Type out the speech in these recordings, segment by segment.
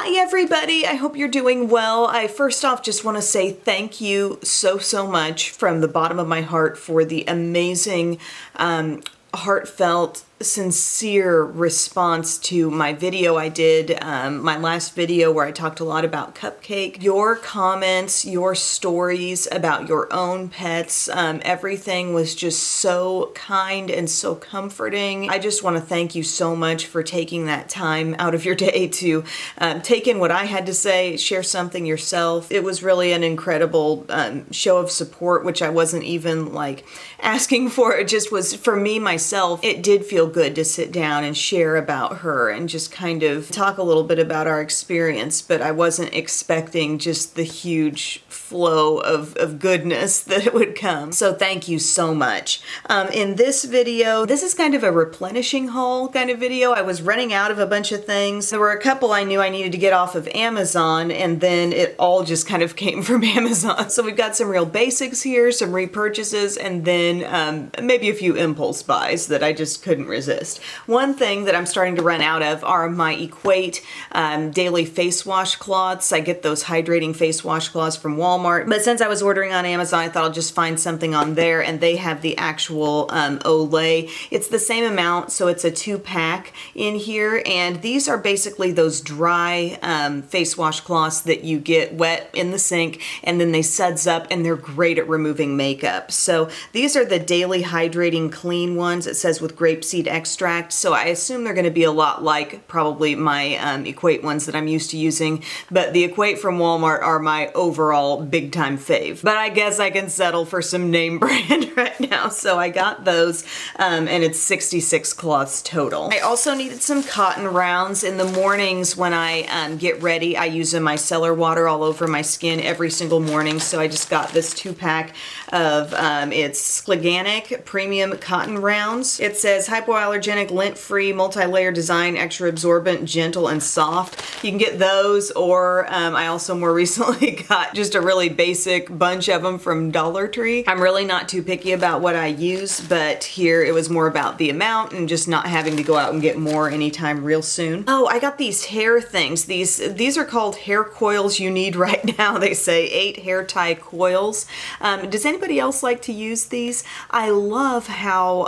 Hi everybody, I hope you're doing well. I first off just want to say thank you so much from the bottom of my heart for the amazing, heartfelt, sincere response to my video I did, my last video where I talked a lot about Cupcake. Your comments, your stories about your own pets, everything was just so kind and so comforting. I just want to thank you so much for taking that time out of your day to take in what I had to say, share something yourself. It was really an incredible show of support, which I wasn't even like asking for. It just was, for me, myself, it did feel good to sit down and share about her and just kind of talk a little bit about our experience, but I wasn't expecting just the huge flow of goodness that would come. So thank you so much. In this video, this is kind of a replenishing haul kind of video. I was running out of a bunch of things. There were a couple I knew I needed to get off of Amazon, and then it all just kind of came from Amazon. So we've got some real basics here, some repurchases, and then maybe a few impulse buys that I just couldn't resist. One thing that I'm starting to run out of are my Equate daily face wash cloths. I get those hydrating face wash cloths from Walmart, but since I was ordering on Amazon, I thought I'll just find something on there, and they have the actual Olay. It's the same amount, so it's a 2-pack in here, and these are basically those dry face wash cloths that you get wet in the sink, and then they suds up, and they're great at removing makeup. So these are the daily hydrating clean ones. It says with grapeseed extract, so I assume they're going to be a lot like probably my Equate ones that I'm used to using, but the Equate from Walmart are my overall big time fave. But I guess I can settle for some name brand right now, so I got those, and it's 66 cloths total. I also needed some cotton rounds. In the mornings when I get ready, I use a micellar water all over my skin every single morning, so I just got this 2-pack of it's Skleganic premium cotton rounds. It says hypoallergenic, lint-free, multi-layer design, extra absorbent, gentle, and soft. You can get those, or I also more recently got just a really basic bunch of them from Dollar Tree. I'm really not too picky about what I use, but here it was more about the amount and just not having to go out and get more anytime real soon. Oh, I got these hair things. These are called hair coils you need right now. They say 8 hair tie coils. Does anybody else like to use these? I love how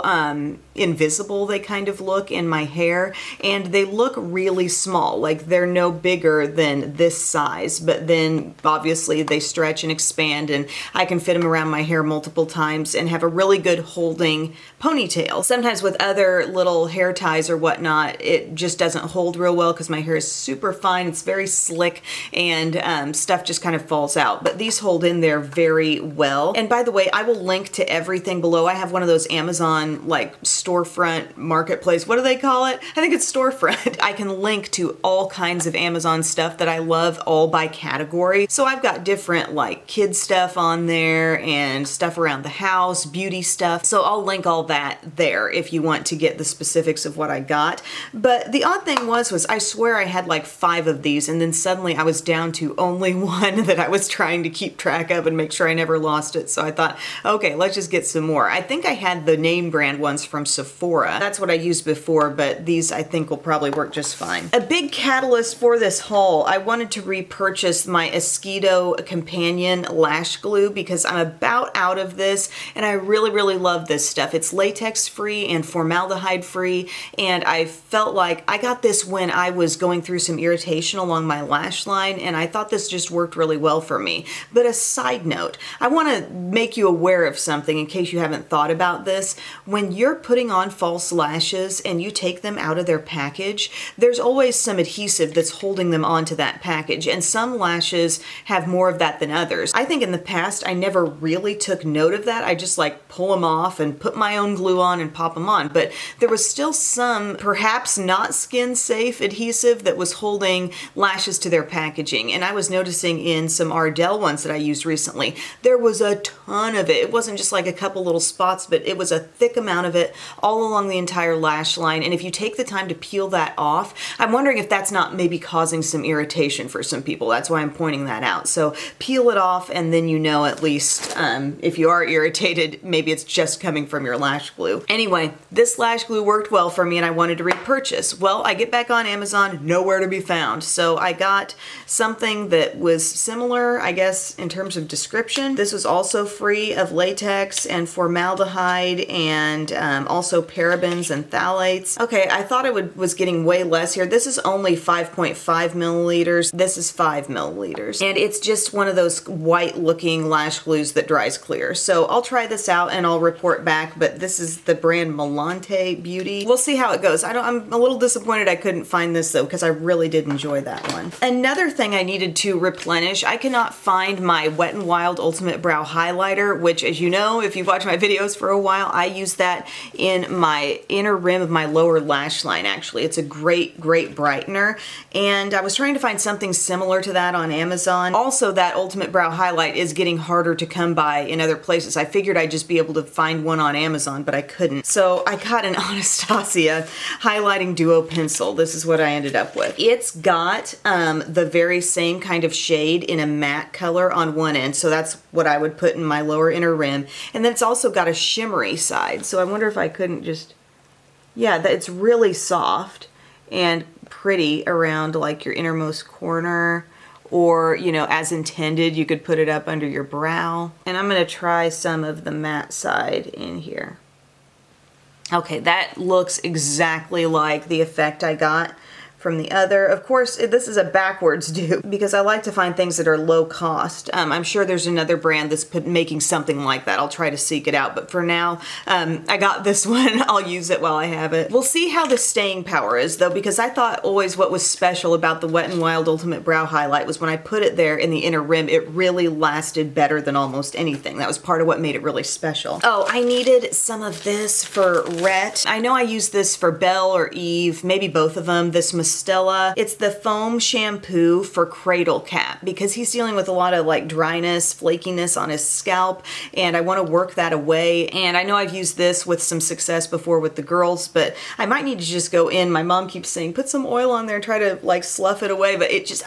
invisible they kind of look in my hair, and they look really small, like they're no bigger than this size, but then obviously they stretch and expand, and I can fit them around my hair multiple times and have a really good holding ponytail. Sometimes with other little hair ties or whatnot, it just doesn't hold real well because my hair is super fine, it's very slick, and stuff just kind of falls out, but these hold in there very well. And by the way, I will link to everything below. I have one of those Amazon like storefront marketplace, what do they call it? I think it's storefront. I can link to all kinds of Amazon stuff that I love, all by category. So I've got different like kid stuff on there and stuff around the house, beauty stuff. So I'll link all that there if you want to get the specifics of what I got. But the odd thing was I swear I had like 5 of these, and then suddenly I was down to only one that I was trying to keep track of and make sure I never lost it. So I thought, okay, let's just get some more. I think I had the name brand ones from Sephora. That's what I used before, but these I think will probably work just fine. A big catalyst for this haul, I wanted to repurchase my Esquido Companion Lash Glue because I'm about out of this, and I really love this stuff. It's latex free and formaldehyde free, and I felt like I got this when I was going through some irritation along my lash line, and I thought this just worked really well for me. But a side note, I want to make you aware of something in case you haven't thought about this. When you're putting on false lashes and you take them out of their package, there's always some adhesive that's holding them onto that package, and some lashes have more of that than others. I think in the past I never really took note of that. I just like pull them off and put my own glue on and pop them on, but there was still some perhaps not skin safe adhesive that was holding lashes to their packaging, and I was noticing in some Ardell ones that I used recently, there was a ton of it. It wasn't just like a couple little spots, but it was a thick amount of it all along the entire lash line, and if you take the time to peel that off, I'm wondering if that's not maybe be causing some irritation for some people. That's why I'm pointing that out. So peel it off, and then you know at least if you are irritated, maybe it's just coming from your lash glue. Anyway, this lash glue worked well for me and I wanted to repurchase. Well, I get back on Amazon, nowhere to be found. So I got something that was similar, I guess, in terms of description. This was also free of latex and formaldehyde and also parabens and phthalates. Okay, I thought it was getting way less here. This is only 5.5 milliliters. This is 5 milliliters. And it's just one of those white looking lash glues that dries clear. So I'll try this out and I'll report back, but this is the brand Milante Beauty. We'll see how it goes. I'm a little disappointed I couldn't find this though, because I really did enjoy that one. Another thing I needed to replenish, I cannot find my Wet n Wild Ultimate Brow Highlighter, which, as you know, if you've watched my videos for a while, I use that in my inner rim of my lower lash line, actually. It's a great, great brightener, and I was trying to find something similar to that on Amazon. Also, that Ultimate Brow Highlight is getting harder to come by in other places. I figured I'd just be able to find one on Amazon, but I couldn't. So I got an Anastasia Highlighting Duo Pencil. This is what I ended up with. It's got the very same kind of shade in a matte color on one end, so that's what I would put in my lower inner rim. And then it's also got a shimmery side, so I wonder if I couldn't just, yeah, it's really soft and pretty around like your innermost corner, or, you know, as intended, you could put it up under your brow. And I'm gonna try some of the matte side in here. Okay, that looks exactly like the effect I got from the other. Of course, this is a backwards dupe because I like to find things that are low cost. I'm sure there's another brand that's making something like that. I'll try to seek it out, but for now, I got this one. I'll use it while I have it. We'll see how the staying power is though, because I thought always what was special about the Wet n Wild Ultimate Brow Highlight was when I put it there in the inner rim, it really lasted better than almost anything. That was part of what made it really special. Oh, I needed some of this for Rhett. I know I used this for Belle or Eve, maybe both of them. This Stella. It's the foam shampoo for Cradle Cap because he's dealing with a lot of like dryness, flakiness on his scalp, and I want to work that away. And I know I've used this with some success before with the girls, but I might need to just go in. My mom keeps saying, put some oil on there and try to like slough it away, but it just,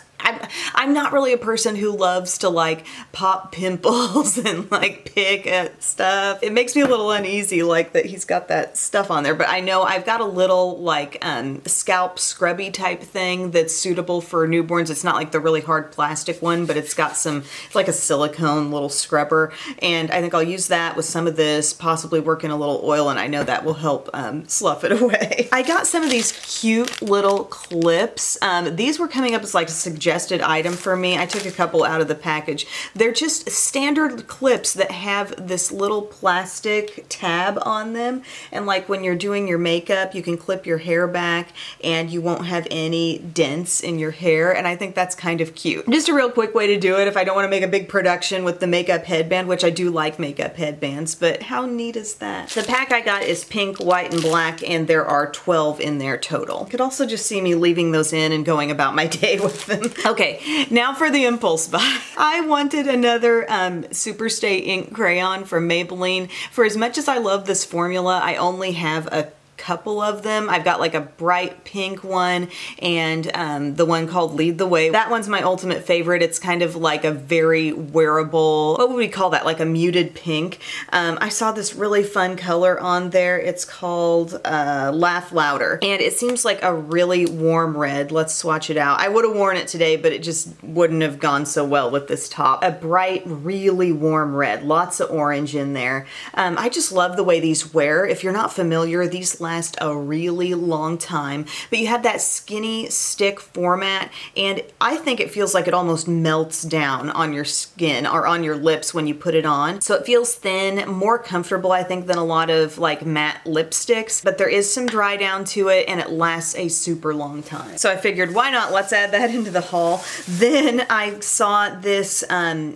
I'm not really a person who loves to like pop pimples and like pick at stuff. It makes me a little uneasy like that he's got that stuff on there, but I know I've got a little like scalp scrubby type thing that's suitable for newborns. It's not like the really hard plastic one, but it's got some, it's like a silicone little scrubber, and I think I'll use that with some of this, possibly work in a little oil, and I know that will help slough it away. I got some of these cute little clips. These were coming up as like a suggested item for me. I took a couple out of the package. They're just standard clips that have this little plastic tab on them, and like when you're doing your makeup, you can clip your hair back and you won't have any dents in your hair, and I think that's kind of cute. Just a real quick way to do it if I don't want to make a big production with the makeup headband, which I do like makeup headbands, but how neat is that? The pack I got is pink, white, and black, and there are 12 in there total. You could also just see me leaving those in and going about my day with them. Okay, now for the impulse buy. I wanted another Superstay ink crayon from Maybelline. For as much as I love this formula, I only have a couple of them. I've got like a bright pink one and the one called Lead the Way. That one's my ultimate favorite. It's kind of like a very wearable, what would we call that? Like a muted pink. I saw this really fun color on there. It's called Laugh Louder, and it seems like a really warm red. Let's swatch it out. I would have worn it today, but it just wouldn't have gone so well with this top. A bright, really warm red. Lots of orange in there. I just love the way these wear. If you're not familiar, these last a really long time, but you have that skinny stick format, and I think it feels like it almost melts down on your skin or on your lips when you put it on. So it feels thin, more comfortable, I think, than a lot of like matte lipsticks, but there is some dry down to it, and it lasts a super long time. So I figured, why not? Let's add that into the haul. Then I saw this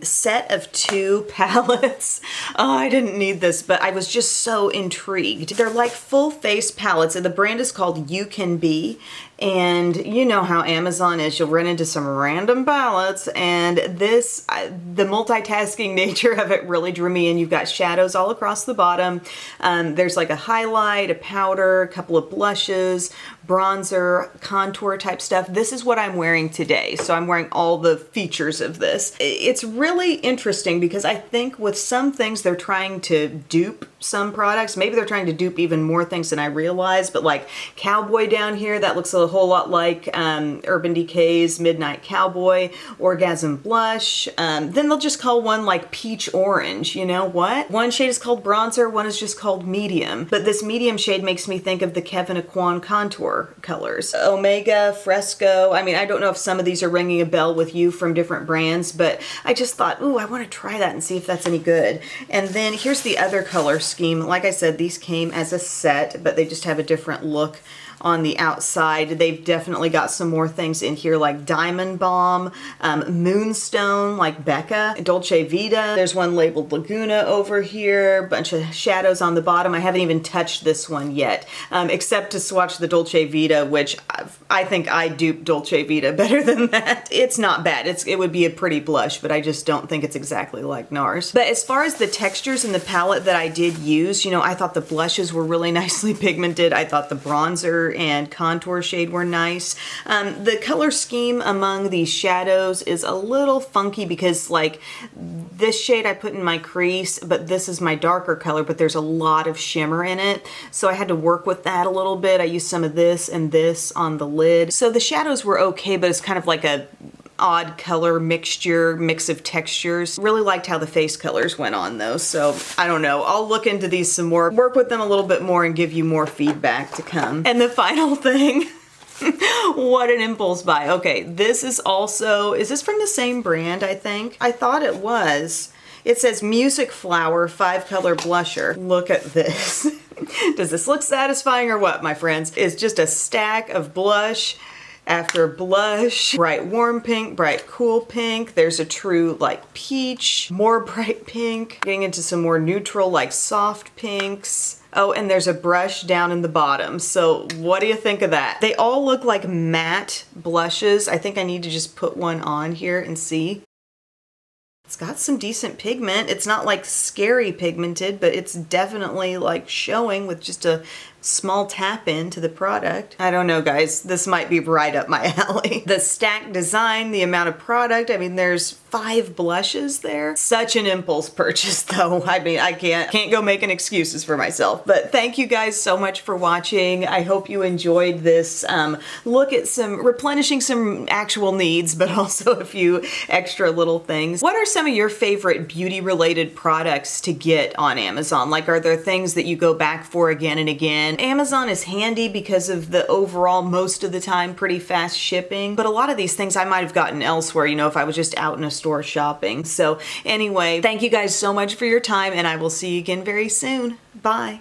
set of 2 palettes. Oh, I didn't need this, but I was just so intrigued. They're like full face palettes, and the brand is called You Can Be, And you know how Amazon is, you'll run into some random palettes, and this, the multitasking nature of it really drew me in. You've got shadows all across the bottom. There's like a highlight, a powder, a couple of blushes, bronzer, contour type stuff. This is what I'm wearing today. So I'm wearing all the features of this. It's really interesting because I think with some things they're trying to dupe some products. Maybe they're trying to dupe even more things than I realized, but like Cowboy down here, that looks a whole lot like Urban Decay's Midnight Cowboy, Orgasm Blush. Then they'll just call one like Peach Orange. You know what? One shade is called bronzer, one is just called medium. But this medium shade makes me think of the Kevin Aquan contour colors. Omega, Fresco. I mean, I don't know if some of these are ringing a bell with you from different brands, but I just thought, ooh, I want to try that and see if that's any good. And then here's the other color scheme. Like I said, these came as a set, but they just have a different look on the outside. They've definitely got some more things in here like Diamond Bomb, Moonstone like Becca, Dolce Vita. There's one labeled Laguna over here, a bunch of shadows on the bottom. I haven't even touched this one yet, except to swatch the Dolce Vita, which I think I duped Dolce Vita better than that. It's not bad. It would be a pretty blush, but I just don't think it's exactly like NARS. But as far as the textures in the palette that I did use, you know, I thought the blushes were really nicely pigmented. I thought the bronzer and contour shade were nice. The color scheme among these shadows is a little funky because like this shade I put in my crease, but this is my darker color, but there's a lot of shimmer in it. So I had to work with that a little bit. I used some of this and this on the lid. So the shadows were okay, but it's kind of like a odd color mixture, mix of textures. Really liked how the face colors went on though, so I don't know. I'll look into these some more, work with them a little bit more, and give you more feedback to come. And the final thing, what an impulse buy. Okay, this is also, is this from the same brand, I think? I thought it was. It says Music Flower 5-color blusher. Look at this. Does this look satisfying or what, my friends? It's just a stack of blush after blush, bright warm pink, bright cool pink. There's a true like peach, more bright pink, getting into some more neutral like soft pinks. Oh, and there's a brush down in the bottom. So what do you think of that? They all look like matte blushes. I think I need to just put one on here and see. It's got some decent pigment. It's not like scary pigmented, but it's definitely like showing with just a small tap into the product. I don't know, guys. This might be right up my alley. The stack design, the amount of product. I mean, there's 5 blushes there. Such an impulse purchase though. I mean, I can't go making excuses for myself. But thank you guys so much for watching. I hope you enjoyed this look at replenishing some actual needs, but also a few extra little things. What are some of your favorite beauty related products to get on Amazon? Like, are there things that you go back for again and again? Amazon is handy because of the overall, most of the time, pretty fast shipping. But a lot of these things I might have gotten elsewhere, you know, if I was just out in a store shopping. So anyway, thank you guys so much for your time, and I will see you again very soon. Bye.